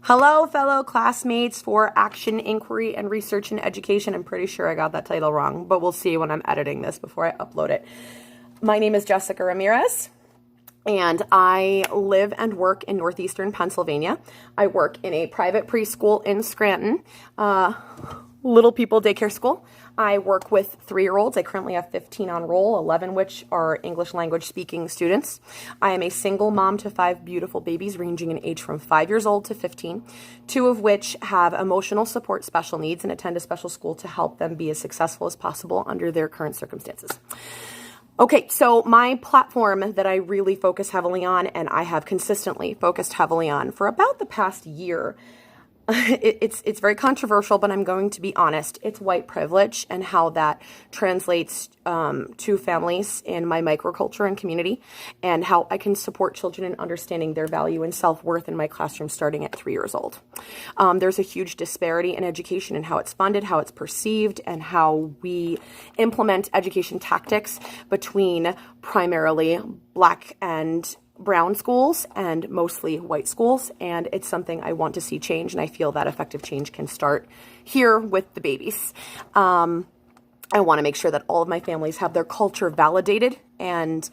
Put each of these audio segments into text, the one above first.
Hello, fellow classmates for Action, Inquiry, and Research in Education. I'm pretty sure I got that title wrong, but we'll see when I'm editing this before I upload it. My name is Jessica Ramirez, and I live and work in northeastern Pennsylvania. I work in a private preschool in Scranton, little people daycare school. I work with 3-year-olds. I currently have 15 on roll, 11 which are English language speaking students. I am a single mom to 5 beautiful babies ranging in age from 5 years old to 15, 2 of which have emotional support special needs and attend a special school to help them be as successful as possible under their current circumstances. Okay, so my platform that I really focus heavily on, and I have consistently focused heavily on for about the past year, it's very controversial, but I'm going to be honest. It's white privilege and how that translates to families in my microculture and community, and how I can support children in understanding their value and self-worth in my classroom starting at 3 years old. There's a huge disparity in education and how it's funded, how it's perceived, and how we implement education tactics between primarily Black and brown schools and mostly white schools, and it's something I want to see change, and I feel that effective change can start here with the babies. I want to make sure that all of my families have their culture validated, and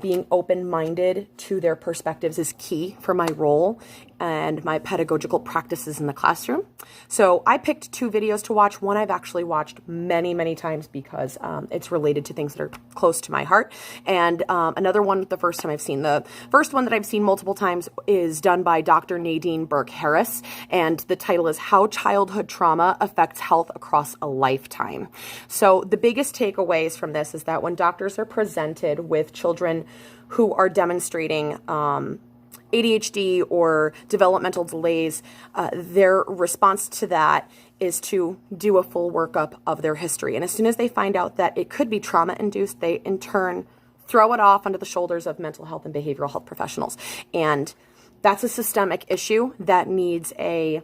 being open-minded to their perspectives is key for my role and my pedagogical practices in the classroom. So I picked 2 videos to watch. One I've actually watched many, many times because it's related to things that are close to my heart. And another one, the first time I've seen. The first one that I've seen multiple times is done by Dr. Nadine Burke-Harris, and the title is How Childhood Trauma Affects Health Across a Lifetime. So the biggest takeaways from this is that when doctors are presented with children who are demonstrating ADHD or developmental delays, their response to that is to do a full workup of their history. And as soon as they find out that it could be trauma-induced, they in turn throw it off onto the shoulders of mental health and behavioral health professionals. And that's a systemic issue that needs a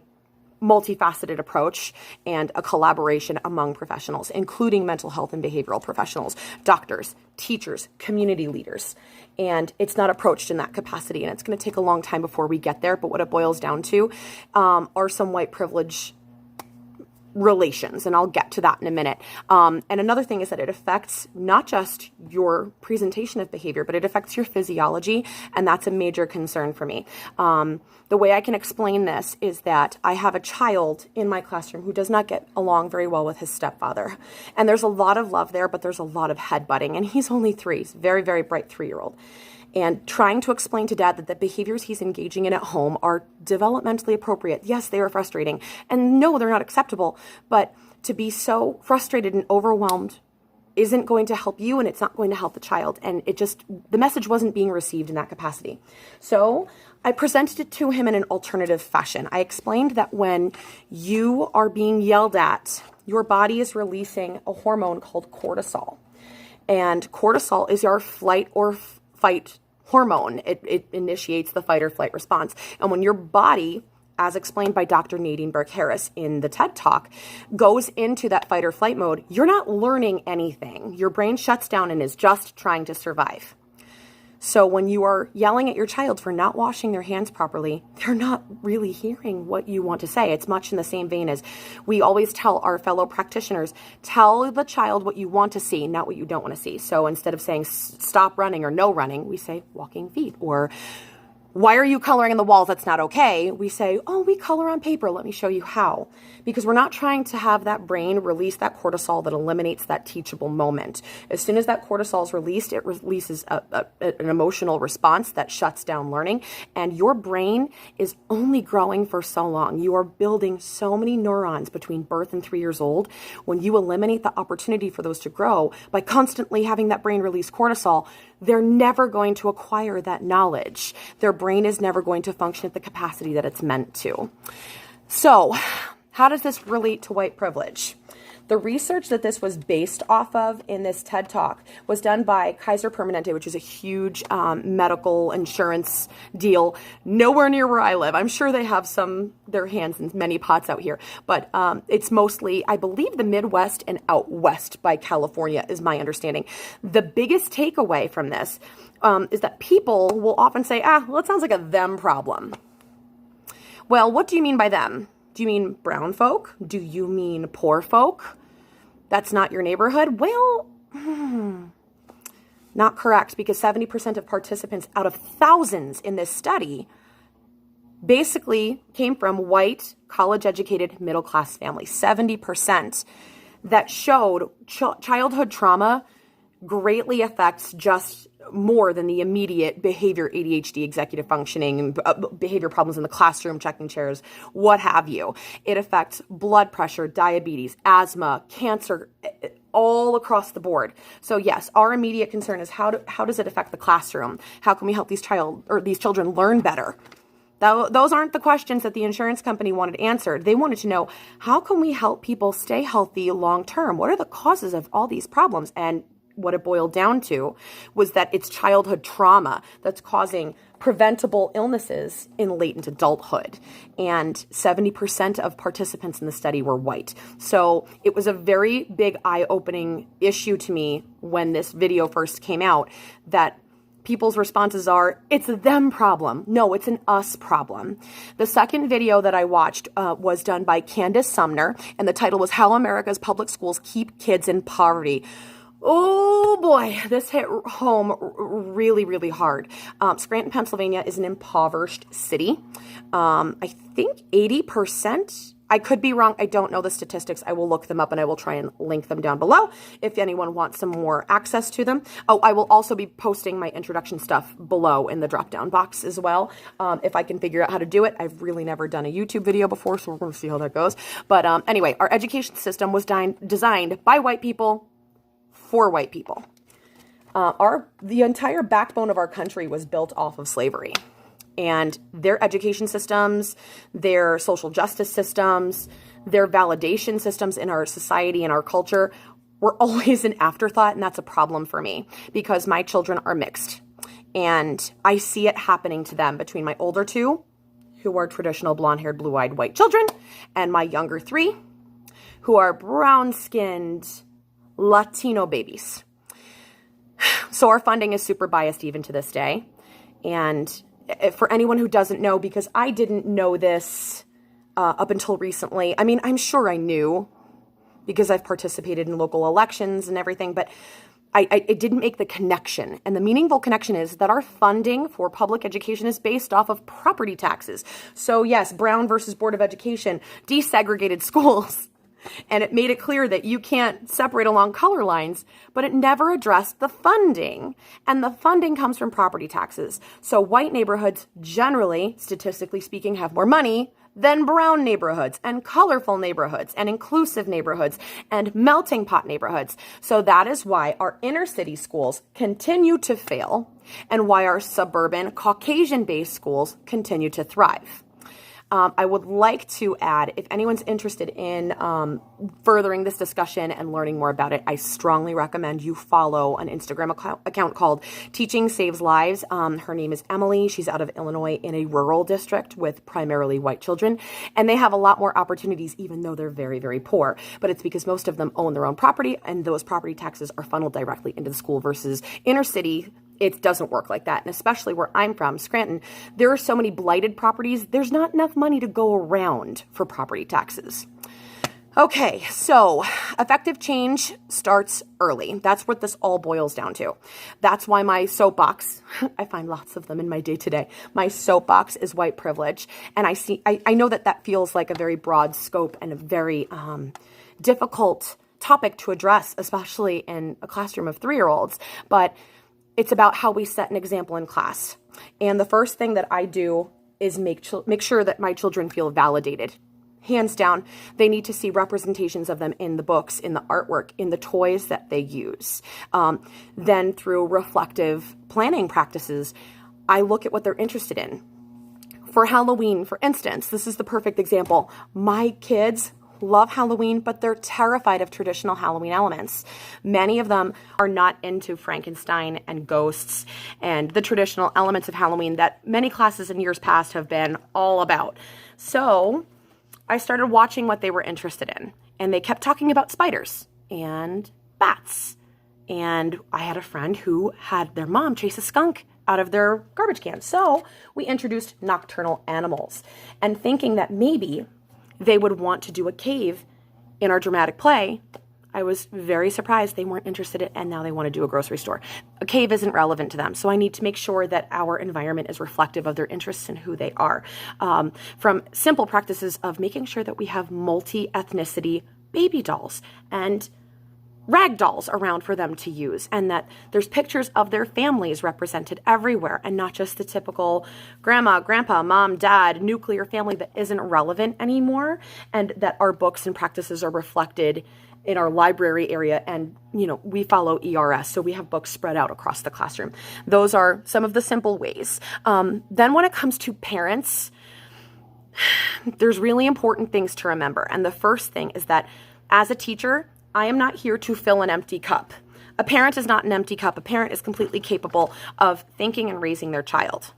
multifaceted approach and a collaboration among professionals, including mental health and behavioral professionals, doctors, teachers, community leaders. And it's not approached in that capacity, and it's going to take a long time before we get there. But what it boils down to are some white privilege relations, and I'll get to that in a minute. And another thing is that it affects not just your presentation of behavior, but it affects your physiology, and that's a major concern for me. The way I can explain this is that I have a child in my classroom who does not get along very well with his stepfather, and there's a lot of love there, but there's a lot of headbutting, and he's only 3. He's a very, very bright 3-year-old. And trying to explain to dad that the behaviors he's engaging in at home are developmentally appropriate. Yes, they are frustrating. And no, they're not acceptable. But to be so frustrated and overwhelmed isn't going to help you, and it's not going to help the child. And the message wasn't being received in that capacity. So I presented it to him in an alternative fashion. I explained that when you are being yelled at, your body is releasing a hormone called cortisol. And cortisol is our flight or fight hormone. It initiates the fight or flight response. And when your body, as explained by Dr. Nadine Burke-Harris in the TED Talk, goes into that fight or flight mode, you're not learning anything. Your brain shuts down and is just trying to survive. So when you are yelling at your child for not washing their hands properly, they're not really hearing what you want to say. It's much in the same vein as we always tell our fellow practitioners, tell the child what you want to see, not what you don't want to see. So instead of saying stop running or no running, we say walking feet, or why are you coloring on the walls? That's not okay. We say, oh, we color on paper. Let me show you how. Because we're not trying to have that brain release that cortisol that eliminates that teachable moment. As soon as that cortisol is released, it releases an emotional response that shuts down learning. And your brain is only growing for so long. You are building so many neurons between birth and 3 years old. When you eliminate the opportunity for those to grow by constantly having that brain release cortisol, they're never going to acquire that knowledge. Their brain is never going to function at the capacity that it's meant to. So, how does this relate to white privilege? The research that this was based off of in this TED Talk was done by Kaiser Permanente, which is a huge medical insurance deal nowhere near where I live. I'm sure they have their hands in many pots out here, but it's mostly, I believe, the Midwest and out west by California is my understanding. The biggest takeaway from this is that people will often say, well, it sounds like a them problem. Well, what do you mean by them? Do you mean brown folk? Do you mean poor folk? That's not your neighborhood? Well, not correct, because 70% of participants out of thousands in this study basically came from white, college-educated, middle-class families. 70%. That showed childhood trauma greatly affects just more than the immediate behavior, ADHD, executive functioning, behavior problems in the classroom, checking chairs, what have you. It affects blood pressure, diabetes, asthma, cancer, all across the board. So yes, our immediate concern is how does it affect the classroom? How can we help these children learn better? Those aren't the questions that the insurance company wanted answered. They wanted to know, how can we help people stay healthy long term? What are the causes of all these problems? And what it boiled down to was that it's childhood trauma that's causing preventable illnesses in latent adulthood. And 70% of participants in the study were white. So it was a very big eye-opening issue to me when this video first came out, that people's responses are, it's a them problem. No, it's an us problem. The second video that I watched was done by Candace Sumner, and the title was How America's Public Schools Keep Kids in Poverty. Oh boy, this hit home really, really hard. Scranton, Pennsylvania is an impoverished city. I think 80%, I could be wrong. I don't know the statistics. I will look them up and I will try and link them down below if anyone wants some more access to them. Oh, I will also be posting my introduction stuff below in the drop-down box as well, if I can figure out how to do it. I've really never done a YouTube video before, so we're going to see how that goes. But anyway, our education system was designed by white people for white people. The entire backbone of our country was built off of slavery. And their education systems, their social justice systems, their validation systems in our society and our culture were always an afterthought, and that's a problem for me because my children are mixed. And I see it happening to them between my older two, who are traditional blonde-haired, blue-eyed white children, and my younger three, who are brown-skinned Latino babies. So our funding is super biased even to this day. And for anyone who doesn't know, because I didn't know this up until recently, I mean, I'm sure I knew because I've participated in local elections and everything, but I didn't make the connection. And the meaningful connection is that our funding for public education is based off of property taxes. So yes, Brown versus Board of Education desegregated schools. And it made it clear that you can't separate along color lines, but it never addressed the funding. And the funding comes from property taxes. So white neighborhoods generally, statistically speaking, have more money than brown neighborhoods and colorful neighborhoods and inclusive neighborhoods and melting pot neighborhoods. So that is why our inner city schools continue to fail and why our suburban Caucasian-based schools continue to thrive. I would like to add, if anyone's interested in furthering this discussion and learning more about it, I strongly recommend you follow an Instagram account called Teaching Saves Lives. Her name is Emily. She's out of Illinois in a rural district with primarily white children. And they have a lot more opportunities, even though they're very, very poor. But it's because most of them own their own property, and those property taxes are funneled directly into the school versus inner city. It doesn't work like that. And especially where I'm from, Scranton, there are so many blighted properties. There's not enough money to go around for property taxes. Okay, so effective change starts early. That's what this all boils down to. That's why my soapbox, I find lots of them in my day-to-day, my soapbox is white privilege. And I know that feels like a very broad scope and a very difficult topic to address, especially in a classroom of 3-year-olds. But it's about how we set an example in class. And the first thing that I do is make sure that my children feel validated. Hands down, they need to see representations of them in the books, in the artwork, in the toys that they use. Then through reflective planning practices, I look at what they're interested in. For Halloween, for instance, this is the perfect example. My kids love Halloween, but they're terrified of traditional Halloween elements. Many of them are not into Frankenstein and ghosts and the traditional elements of Halloween that many classes in years past have been all about. So I started watching what they were interested in, and they kept talking about spiders and bats. And I had a friend who had their mom chase a skunk out of their garbage can. So we introduced nocturnal animals, and thinking that maybe they would want to do a cave in our dramatic play, I was very surprised they weren't interested in, and now they want to do a grocery store. A cave isn't relevant to them, so I need to make sure that our environment is reflective of their interests and who they are. From simple practices of making sure that we have multi-ethnicity baby dolls and rag dolls around for them to use, and that there's pictures of their families represented everywhere, and not just the typical grandma, grandpa, mom, dad, nuclear family that isn't relevant anymore, and that our books and practices are reflected in our library area. And, we follow ERS, so we have books spread out across the classroom. Those are some of the simple ways. Then when it comes to parents, there's really important things to remember. And the first thing is that as a teacher, I am not here to fill an empty cup. A parent is not an empty cup. A parent is completely capable of thinking and raising their child.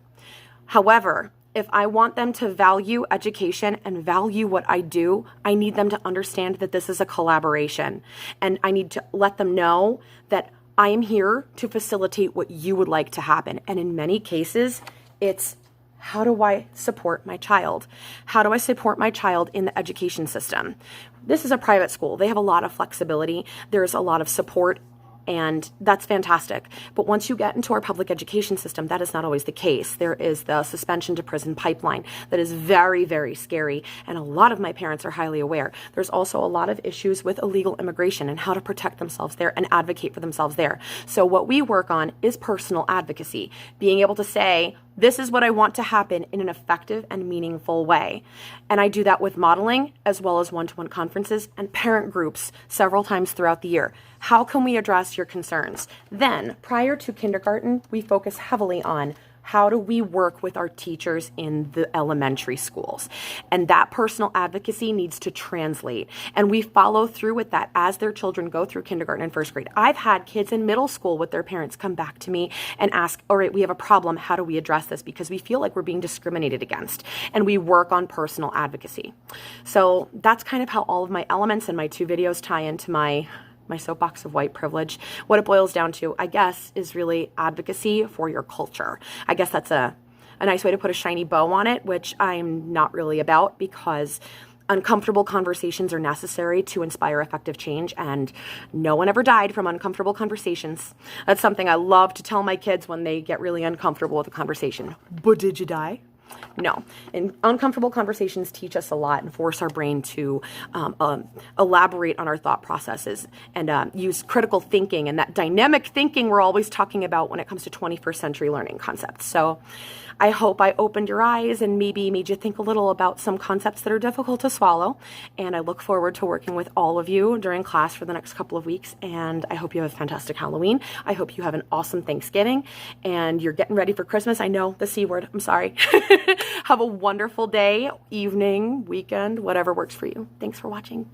However, if I want them to value education and value what I do, I need them to understand that this is a collaboration. And I need to let them know that I am here to facilitate what you would like to happen. And in many cases, it's how do I support my child? How do I support my child in the education system? This is a private school. They have a lot of flexibility. There's a lot of support, and that's fantastic. But once you get into our public education system, that is not always the case. There is the suspension to prison pipeline that is very, very scary, and a lot of my parents are highly aware. There's also a lot of issues with illegal immigration and how to protect themselves there and advocate for themselves there. So what we work on is personal advocacy, being able to say, this is what I want to happen in an effective and meaningful way. And I do that with modeling as well as one-to-one conferences and parent groups several times throughout the year. How can we address your concerns? Then, prior to kindergarten, we focus heavily on how do we work with our teachers in the elementary schools? And that personal advocacy needs to translate. And we follow through with that as their children go through kindergarten and first grade. I've had kids in middle school with their parents come back to me and ask, all right, we have a problem. How do we address this? Because we feel like we're being discriminated against. And we work on personal advocacy. So that's kind of how all of my elements and my 2 videos tie into my soapbox of white privilege. What it boils down to, I guess, is really advocacy for your culture. I guess that's a nice way to put a shiny bow on it, which I'm not really about, because uncomfortable conversations are necessary to inspire effective change, and no one ever died from uncomfortable conversations. That's something I love to tell my kids when they get really uncomfortable with a conversation. But did you die? No. And uncomfortable conversations teach us a lot and force our brain to elaborate on our thought processes and use critical thinking and that dynamic thinking we're always talking about when it comes to 21st century learning concepts. So I hope I opened your eyes and maybe made you think a little about some concepts that are difficult to swallow. And I look forward to working with all of you during class for the next couple of weeks. And I hope you have a fantastic Halloween. I hope you have an awesome Thanksgiving and you're getting ready for Christmas. I know the C word. I'm sorry. Have a wonderful day, evening, weekend, whatever works for you. Thanks for watching.